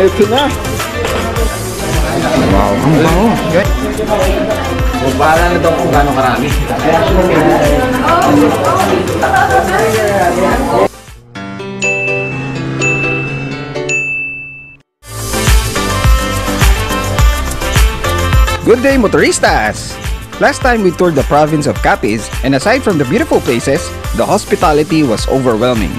Ito na. Wow, ang bango. Bahala na daw kung gano'ng karami. Good day, motoristas! Last time we toured the province of Capiz, and aside from the beautiful places, the hospitality was overwhelming.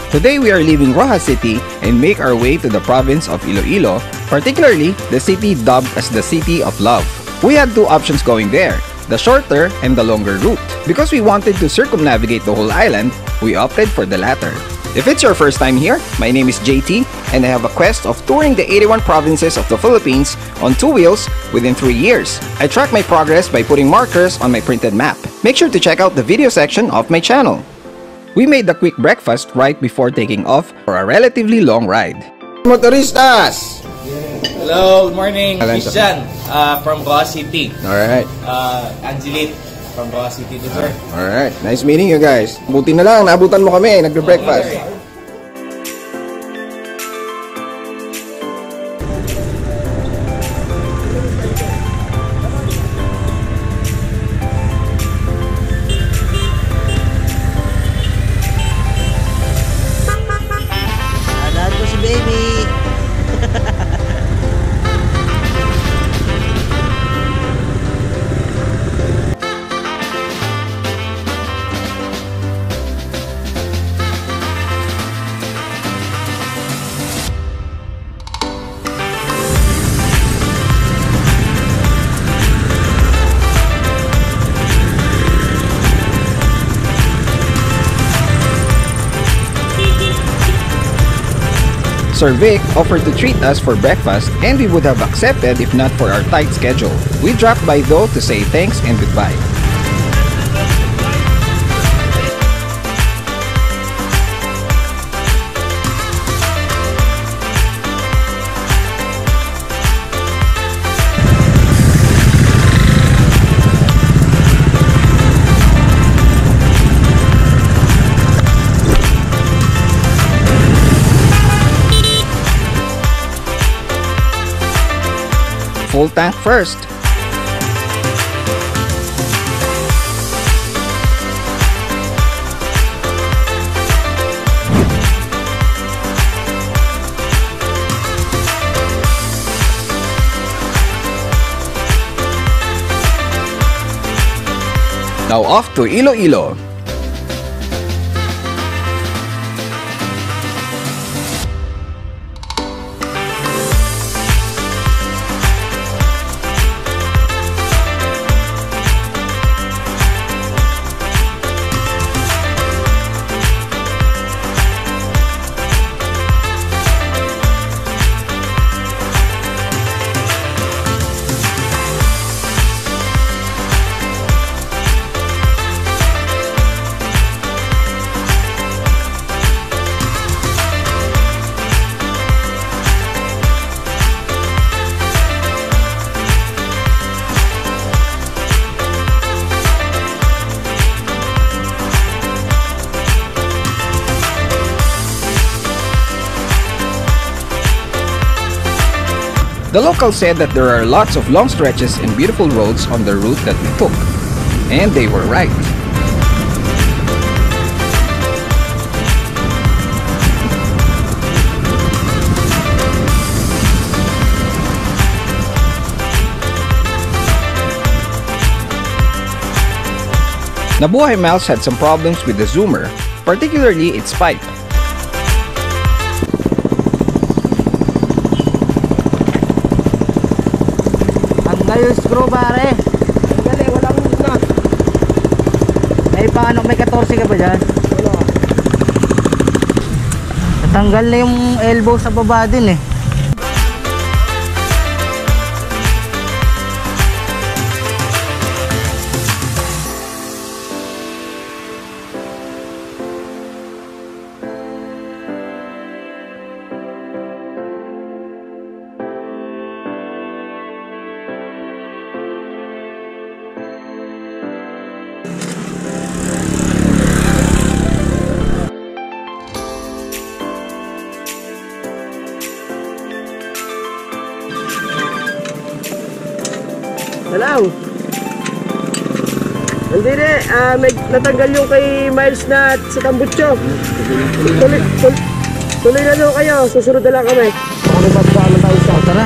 Today we are leaving Roxas City and make our way to the province of Iloilo, particularly the city dubbed as the City of Love. We had two options going there, the shorter and the longer route. Because we wanted to circumnavigate the whole island, we opted for the latter. If it's your first time here, my name is JT and I have a quest of touring the 81 provinces of the Philippines on 2 wheels within 3 years. I track my progress by putting markers on my printed map. Make sure to check out the video section of my channel. We made a quick breakfast right before taking off for a relatively long ride. Motoristas! Hello, good morning. Christian from Roxas City. Alright. Angelit from Roxas City, sir. Alright, nice meeting you guys. Buti na lang, naabutan mo kami, nagbe-breakfast. Alam ko si baby. Sir Vic offered to treat us for breakfast and we would have accepted if not for our tight schedule. We dropped by though to say thanks and goodbye. Full tank first. Now off to Iloilo. The locals said that there are lots of long stretches and beautiful roads on the route that we took. And they were right. Nabuhay Miles had some problems with the zoomer, particularly its pipe. Yung screw pare. Galing, walang na. Ay paano, may 14 ka ba dyan? Wala. Natanggal na yung elbow sa baba din eh. Hindi may natanggal yung kay Miles na sa Tambucho. Tuloy na daw kayo, susunod na lang kami. Ano ba tayo sa? Tara.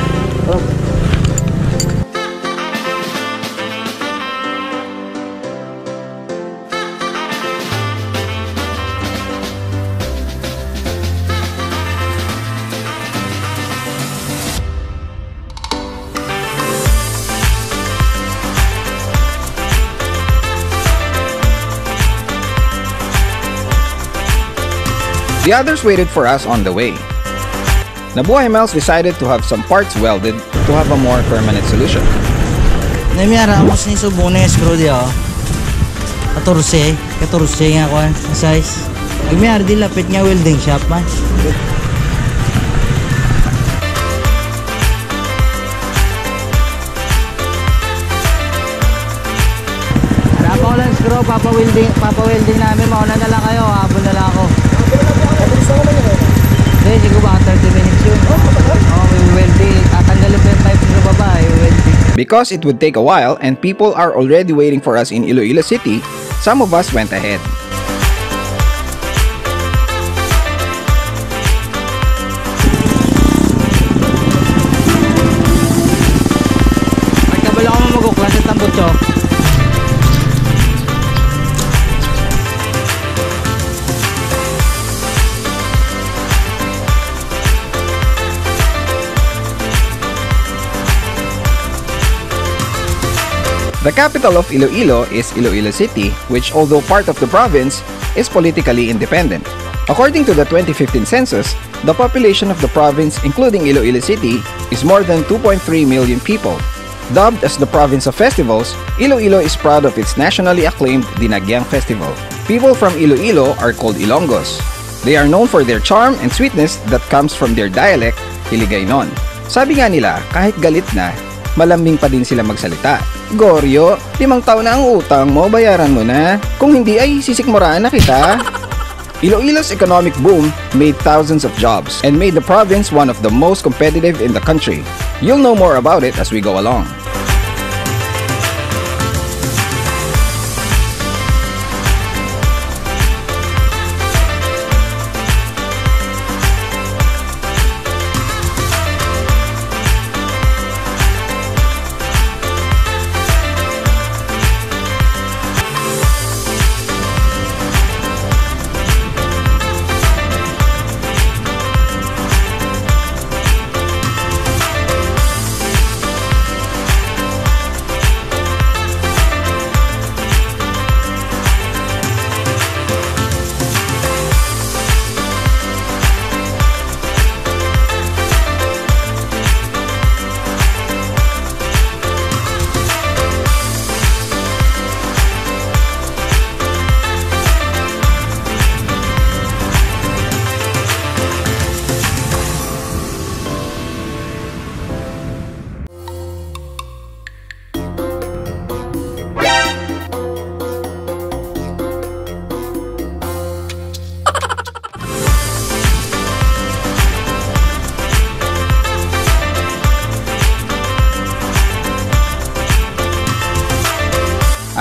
The others waited for us on the way. Nabuhay Miles decided to have some parts welded to have a more permanent solution. Namiyara, amos ni subo na yung screw diyo. 14 nga ko ang size. Namiyara, di lapit nga welding shop man. Wala pa ko lang screw, papa-welding namin. Mauna na lang kayo, habol na lang ako. Hindi, siguro ba 30 minutes yun. We will be, tatanggalin pa yung pipe sa baba, we will be. Because it would take a while and people are already waiting for us in Iloilo City, some of us went ahead. Magkabala ko maguklas sa Tambucho. The capital of Iloilo is Iloilo City, which although part of the province, is politically independent. According to the 2015 census, the population of the province, including Iloilo City, is more than 2.3 million people. Dubbed as the province of festivals, Iloilo is proud of its nationally acclaimed Dinagyang Festival. People from Iloilo are called Ilonggos. They are known for their charm and sweetness that comes from their dialect, Hiligaynon. Sabi nga nila, kahit galit na, malambing pa din sila magsalita. Goryo, 5 taon na ang utang mo, bayaran mo na. Kung hindi ay sisikmuraan na kita. Iloilo's economic boom made thousands of jobs and made the province one of the most competitive in the country. You'll know more about it as we go along.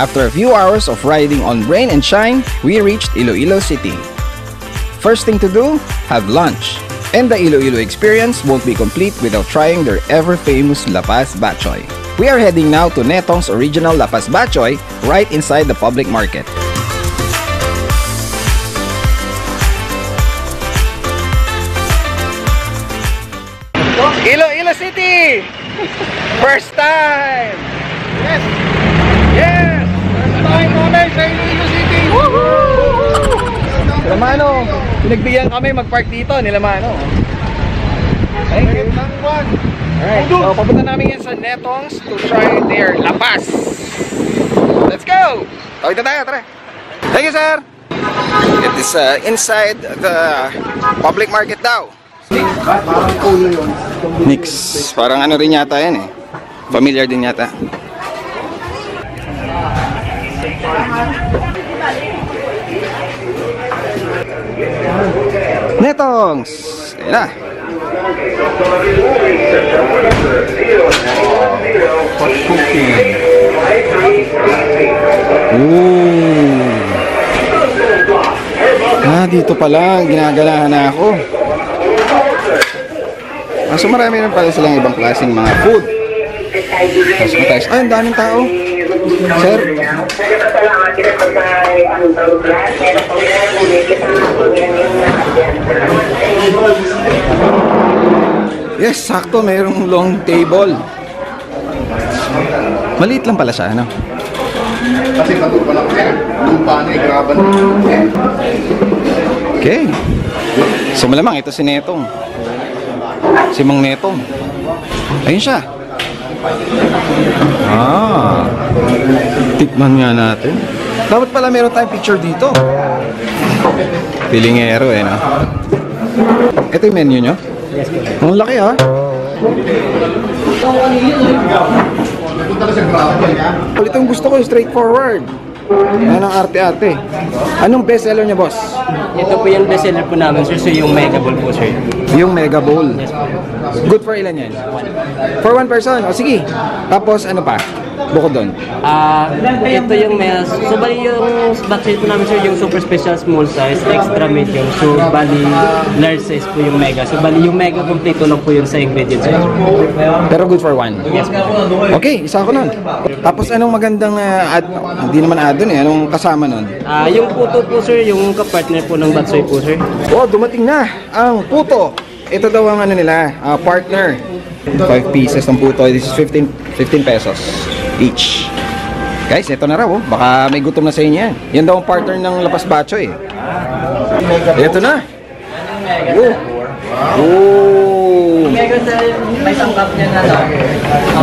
After a few hours of riding on rain and shine, we reached Iloilo City. First thing to do, have lunch. And the Iloilo experience won't be complete without trying their ever-famous Lapas Batchoy. We are heading now to Netong's original Lapas Batchoy right inside the public market. Iloilo City! First time! Yes! Yes! First time kami sa Iloilo City! Nila Mano, pinagbigyan kami mag-park dito, nila Mano. Thank you. Alright, so papunta namin yan sa Netong's to try their lapas. Let's go! Tawid na tayo, tara. Thank you, sir! It is inside the public market daw. Mix. Parang ano rin yata yan eh. Familiar din yata. Netong's! Ayan na. Ooh. Dito pala, ginagalahan na ako. So marami rin pala silang ibang klaseng mga food. Tapos matayos. Ay, ang daming tao. Sir. Yes, sakto. Mayroong long table. Maliit lang pala siya, ano? Kasi nato pa lang lupa na igraban. Okay. So malamang ito si Netong. Si Mang Netong. Ayun siya. Tikman nga natin. Dapat pala meron tayong picture dito. Pilingero eh, no? Ito yung menu nyo? Yes, po. Ang laki, ha? Itong gusto ko, straightforward. Yan ang arte-arte. Anong bestseller niya, boss? Ito po yung bestseller po namin, sir. So yung Mega Bowl po, sir. Yung Mega Bowl. Good for ilan yan? For one person. O sige. Tapos ano pa? Bukod doon. Ito yung so bali yung batch po namin, sir, yung super special small size, extra medium. So bali large size po yung Mega. So bali yung Mega kompleto lang po yun sa ingredients, sir. Pero good for one? Yes po. Okay, isa ko nun. Tapos anong magandang hindi naman doon eh. Anong kasama nun? Yung puto po, sir, yung kapartner po ng batsoy po, sir. Oh, dumating na ang puto. Ito daw ang ano nila, partner. 5 pieces ng puto. This is 15 pesos each. Guys, ito na raw. Baka may gutom na sa inyo yan. Yan daw ang partner ng Lapas Batchoy. Ito na. Oh. Mega, sir, may sangkap niya na lang.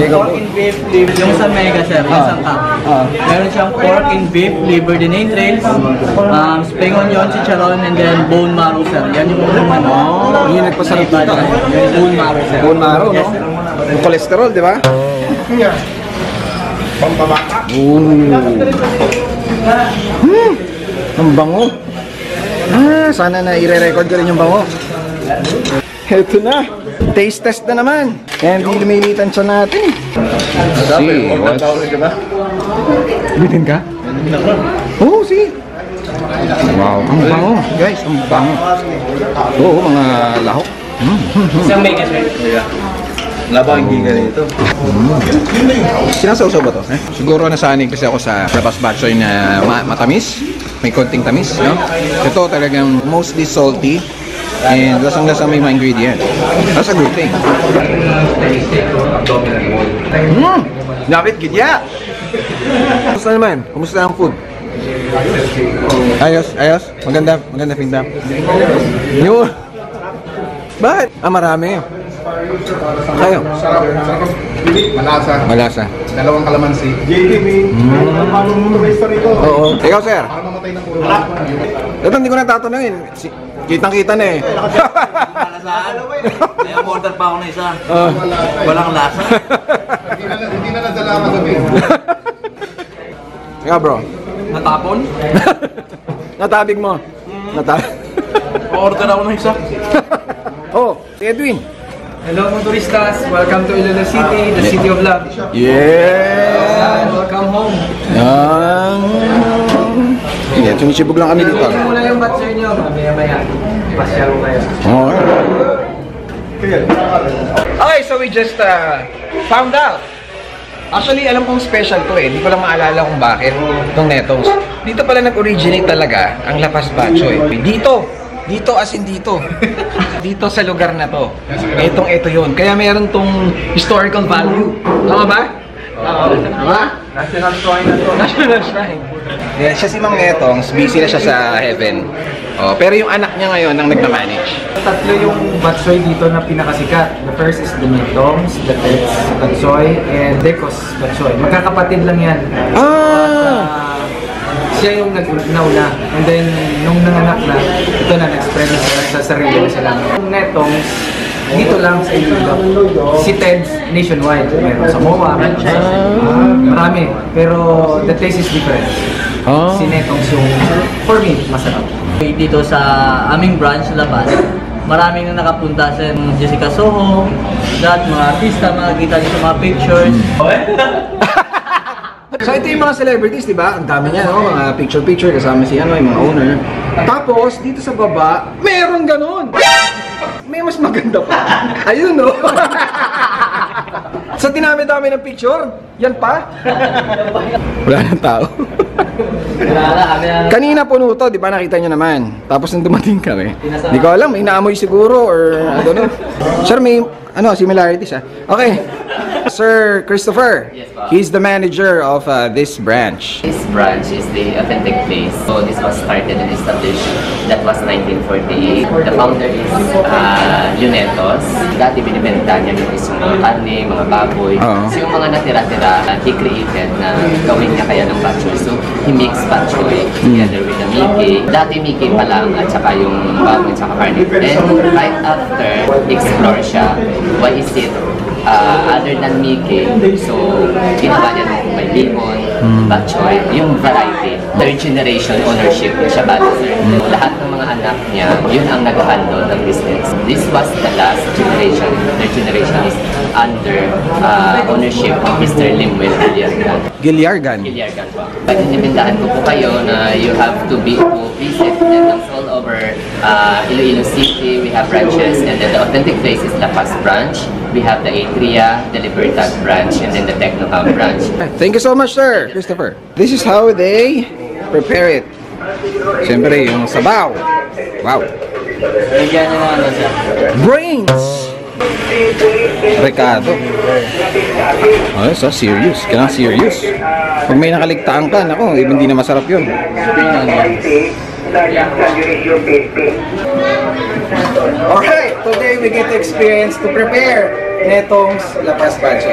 Pork and beef liver. Yung sa Mega, sir, may sangkap. Meron siyang pork and beef liver din entrails, spring onion, chicharon, and then bone marrow, sir. Yan yung Yung nagpasarap dito. bone marrow, sir. Bone marrow, no? Yung cholesterol, di ba? Pampabaka. Ang bango. Sana na i-re-record ko rin yung bango. Ito na. Taste test na naman. Kaya hindi lumilitan siya natin. See, bitin ka? Oo, see. Wow, ang bango. Guys, ang bango. Oo, mga lahok. Isang Mega, sir. Labang giga nito. Sinasawsaw ba to? Siguro nasanay kasi ako sa Lapas Batchoy na matamis. May konting tamis, no? Ito talagang mostly salty. And lasang-lasang may mga ingredient. That's a good thing. Dapat gidya! Kumusta naman? Kumusta ang food? Ayos, ayos. Maganda, maganda pinta. Yun. Bakit? Marami. Kayo? Malasa. Malasa. Dalawang kalamansi. Oo. Ikaw, sir? Mamatay ng puro. Ito hindi ko natatanungin. Kitang-kita na eh. Saan? May order pa ako na isa. Walang lasa. Hindi na nadala kagabi. Ikaw, bro. Natapon? Natabig mo. Natabig. Order ako na isa. Oh, si Edwin. Hello motoristas, welcome to Iloilo City, the city of love. Yeah. Welcome home. Yeah, sumisibog lang kami dito. Tingnan muna yung batsoy nyo, mamaya-maya. Pasyal ko kayo. Okay, so we just found out. Actually, alam kong special to eh. Hindi ko lang maalala kung bakit itong Netong's. Dito pala nag-originate talaga ang Lapas Batchoy. Dito as in dito. Dito sa lugar na to. Ito yun. Kaya meron tong historical value. Tama ba? Tama? National Shrine na to. National Shrine. Yeah, siya si Mang Netong's. Busy na siya sa heaven. Oh, pero yung anak niya ngayon ang nagmamanage. Tatlo yung batsoy dito na pinakasikat. The first is the Netong's, the Ted's Batsoy, and Decos Batsoy. Magkakapatid lang yan. Siya yung nauna. And then, nung nanganak na, ito na, nag-spread na sila sa sarili na sila. Yung Netong's, dito lang sa Iloilo. Si Ted's nationwide. Meron sa MOA, meron sa marami. Pero the taste is different. Si Netong's yung, for me, masarap. Dito sa aming branch, Labas, maraming na nakapunta sa Jessica Soho, mga artista, makikita niyo sa mga pictures. So ito yung mga celebrities, di ba? Ang dami niya, no? Mga picture-picture kasama si ano, yung mga owner. Tapos, dito sa baba, meron ganun! May mas maganda pa. Ayun, no? Sa dinami-dami ng picture, yan pa. Wala nang tao. Kanina puno to, di ba? Nakita nyo naman. Tapos nung dumating kami, di ko alam, may naamoy siguro or I don't know. Sir, may similarities ah. Okay. Sir Christopher, he's the manager of this branch. This branch is the authentic place. So this was started and established. That was 1948. The founder is Lunetos. Dati binibenta niya yung mga karne, mga baboy. So yung mga natira-tira, he created na gawin niya kaya ng batchoy. So he mixed batchoy together with the Mickey. Dati Mickey pa lang at saka yung baboy at saka karne. Then right after, explore siya. Why is it other than Mickey, so ginawa niya nung may bacon, batchoy, yung variety. Third generation ownership siya bali, sir. Lahat ng mga anak niya, yun ang nag-handle ng business. This was the last generation. Third generation is under ownership of Mr. Limuel Gilliargan. Gilliargan? Gilliargan po. Pag inimbentahan ko po kayo na you have to visit nettoms all over Iloilo City. We have branches, and then the authentic place is La Paz branch. We have the Atria, the Libertad branch, and then the Techno Hub branch. Thank you so much, sir, Christopher. This is how they prepare it. Siyempre, yung sabaw. Wow. Bigyan niya na ano siya. Brains! Ricardo. Oh, so serious. Kailangan serious. Pag may nakaligtaan ka, nako, hindi na masarap yun. Alright, today we get to experience to prepare netong La Paz Bancho.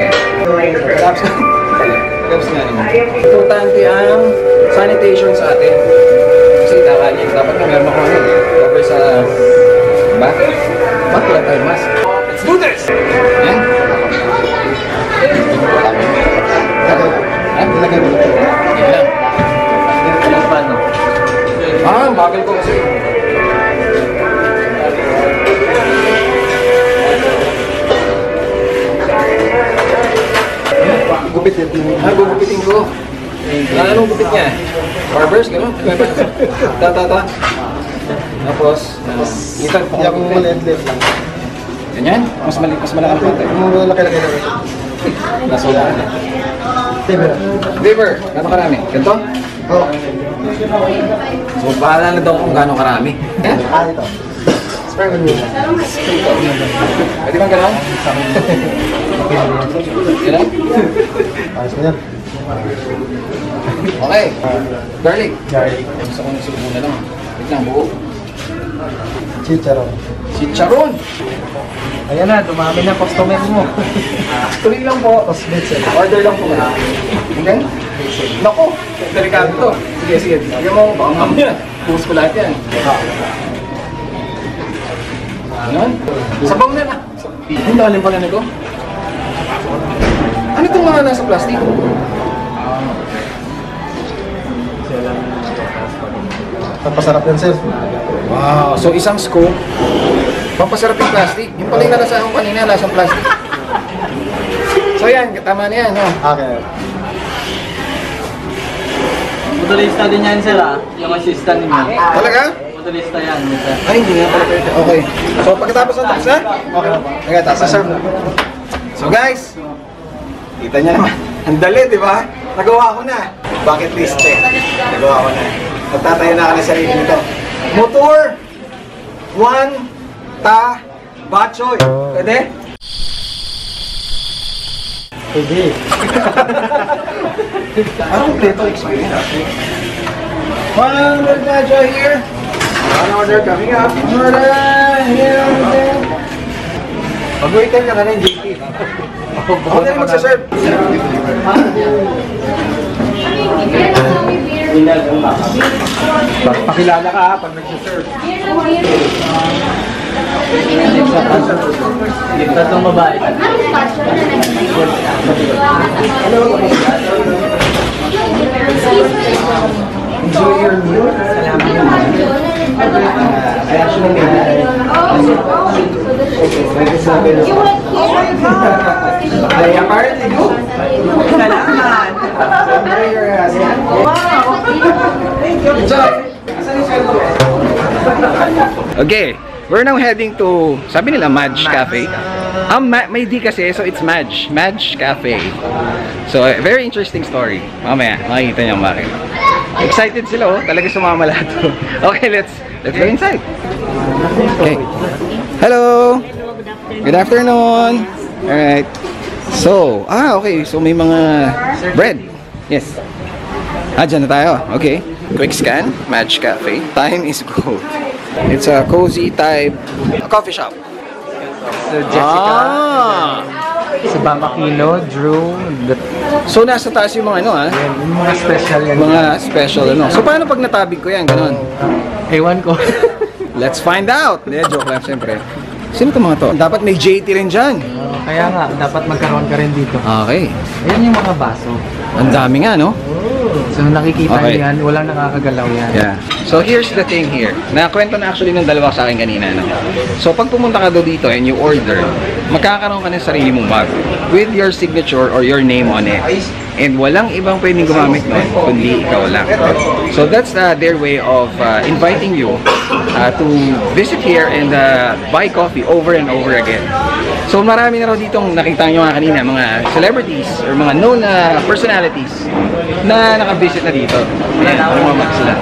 Gaps nga naman. Importante ang sanitation sa atin. Kasi dapat na meron ako over sa back. Back wala tayo mas. Let's do this! Yan. Nilagay mo ito. Yan lang. Ilang paano? Ang bagal ko kasi. Gupitin. Gugupitin ko. Anong gupit niya? Barbers, gano'n? Ta. Tapos, itan po ako left lang. Ganyan? Mas malaki ang konti. Malaki-laki lang. Nasola na. Liver, gano'n karami? Ganito? Oo. So, bahala na daw kung gano'n karami. Yan? Ito. Spare me. Pwede bang gano'n? Gano'n? Ayos mo yan. Okay. Garlic. Gusto ko nang silubo na lang. Wait lang, buo. Chicharon. Ayan na, dumami na customer mo. Tuloy lang po. Order lang po. Okay? Naku, delikado to. Sige. Sige mo, baka mamaya. Puhos ko lahat yan. Ano? Sabaw na na. Ang lalim pala nito. Ano itong mga nasa plastic? Papasarap yan, sir. Wow, so isang scoop, pampasarap yung plastic. Yung pala yung nalasahan ko kanina, lasang plastic. So yan, tama na yan, no? Okay. Motorista din yan, sir, ah. Yung assistant niya. Talaga? Motorista yan, sir. Ay, hindi nga pala pwede. Okay. So pagkatapos ng tapos na? Okay na po. Okay, tapos serve na. So guys, kita niya naman. Ang dali, di ba? Nagawa ko na. Bucket list check. Nagawa ko na. Magtatayo na ako ng sarili nito. Motor, batchoy. Pwede? Pwede. Anong kompleto experience? One batchoy here. One order coming up. Order here. Mag-waiter na ng JP. Ako na rin magsaserve. Pakilala ka pag nagsaserve. Tatlong babae. Enjoy your meal. I actually made that. I apparently do. Salamat! Okay, we're now heading to, sabi nila Madge Cafe. May D kasi, so it's Madge Cafe. So, very interesting story. Mamaya, makikita niyo bakit. Excited sila, oh. Talaga sumama lahat. Okay, let's go inside. Okay. Hello. Good afternoon. Alright. So, okay. So, may mga bread. Yes. Dyan na tayo. Okay. Quick scan. Madge Cafe. Time is gold. It's a cozy type coffee shop. So, Jessica, si Bamakino, Drew, So, nasa taas yung mga yung mga special yan. Mga special So, paano pag natabig ko yan? Ganon. Ewan ko. Let's find out. Joke lang, siyempre. Sino itong mga to? Dapat may JT rin dyan. Kaya nga, dapat magkaroon ka rin dito. Okay. Ayan yung mga baso. Ang dami nga, no? So nakikita niyo yan, walang nakakagalaw yan. Yeah. So here's the thing here. Nakakwento na actually ng dalawa sa akin kanina, no? So pag pumunta ka daw dito and you order, magkakaroon ka ng sarili mong bag with your signature or your name on it. And walang ibang pwedeng gumamit nun, kundi ikaw lang. So that's their way of inviting you to visit here and buy coffee over and over again. So marami na raw ditong nakita nyo nga kanina, mga celebrities or mga known personalities na nakavisit na dito. Ayan, lumamag sila.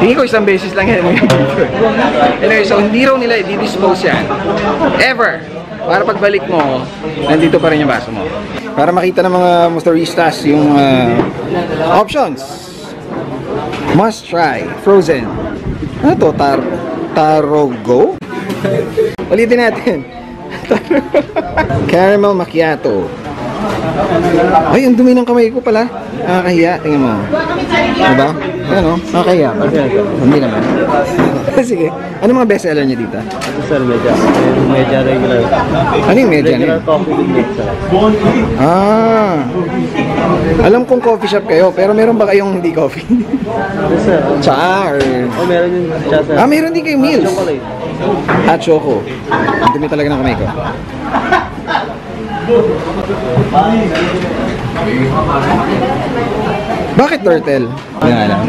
Tingin ko isang beses lang yan. Anyway, so hindi raw nila i-dispose yan. Ever. Para pagbalik mo, nandito pa rin yung baso mo. Para makita ng mga motoristas yung options. Must try. Frozen. Ano to? Tarogo? Ulitin natin. Caramel macchiato. Ay, ang dumi ng kamay ko pala. Nakakahiya. Tingnan mo. Diba? Ano? Nakakahiya. Hindi naman. Sige. Ano mga best seller niya dito? Ito sir, media regular. Ano yung media niya? Regular coffee with milk sir. Alam kong coffee shop kayo, pero meron ba kayong hindi coffee? Yes sir. Cha or... Meron yung cha sir. Meron din kayong meals. Chocolate. Hot choco. Ang dumi talaga ng kamay ko. Bakit turtle? Hindi nga alam.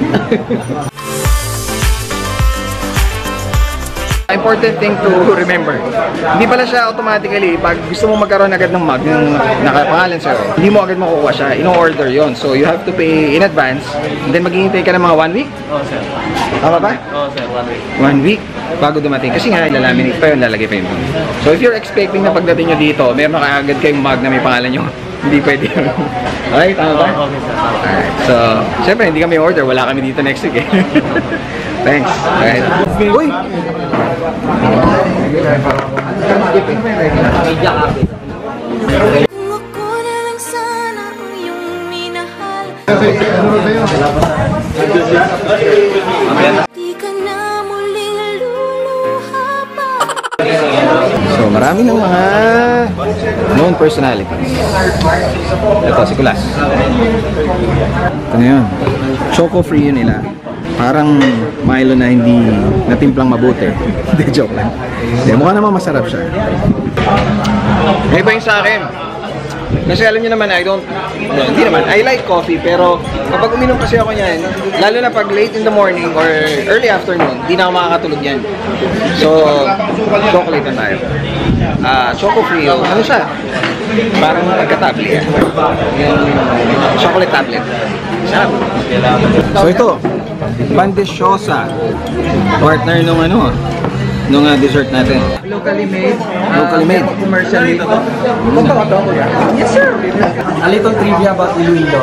Important thing to remember. Hindi pala siya automatically, pag gusto mo magkaroon agad ng mug ng nakapangalan sa'yo, hindi mo agad makukuha siya. Ino-order yon. So you have to pay in advance. And then maghihintay ka ng mga 1 week? Oo sir. Tama ba? Oo sir, 1 week. 1 week bago dumating. Kasi nga, ilalaminate pa yun, lalagay pa yun. So if you're expecting na pagdating nyo dito, meron na agad kayong mug na may pangalan nyo. Hindi pwede yun. Okay, tama ba? Okay sir. Alright, so, syempre hindi kami order. Wala kami dito next week eh. Thanks. Alright. Uy! So, marami ng mga known personalities. Ito, si Kulas. Ito na yun. Choco-free yun nila. Parang Milo na hindi natimplang mabuti. Hindi, joke lang. Hindi, mukha naman masarap siya. May iba yung sa akin. Kasi alam nyo naman, hindi naman, I like coffee, pero kapag uminom kasi ako niyan, lalo na pag late in the morning or early afternoon, hindi na ako makakatulog yan. So, chocolate na tayo. Choco-free, ano siya? Parang nagka-tablet. Yung chocolate tablet. Sarap. So ito, Pandesyosa. Partner nung nung dessert natin. Locally made. Locally made. Commercially. Yes sir. A little trivia about Iloilo.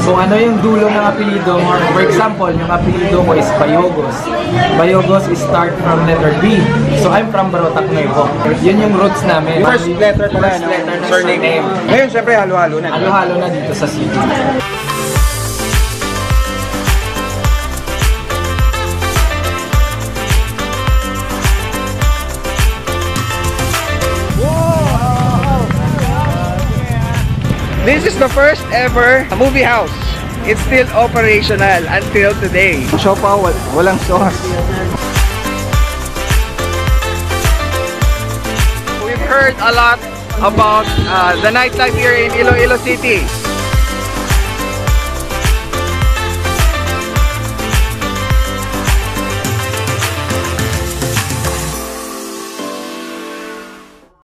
So ano yung dulo ng apelido mo? For example, yung apelido mo is Bayogos. Bayogos is start from letter B. So I'm from Barotac Nuevo. Yun yung roots namin. First letter pala ng surname. Ngayon, syempre, halo-halo na. Halo-halo na dito sa city. This is the first ever movie house. It's still operational until today. Siopaw, walang sauce. We've heard a lot about the nightlife here in Iloilo City.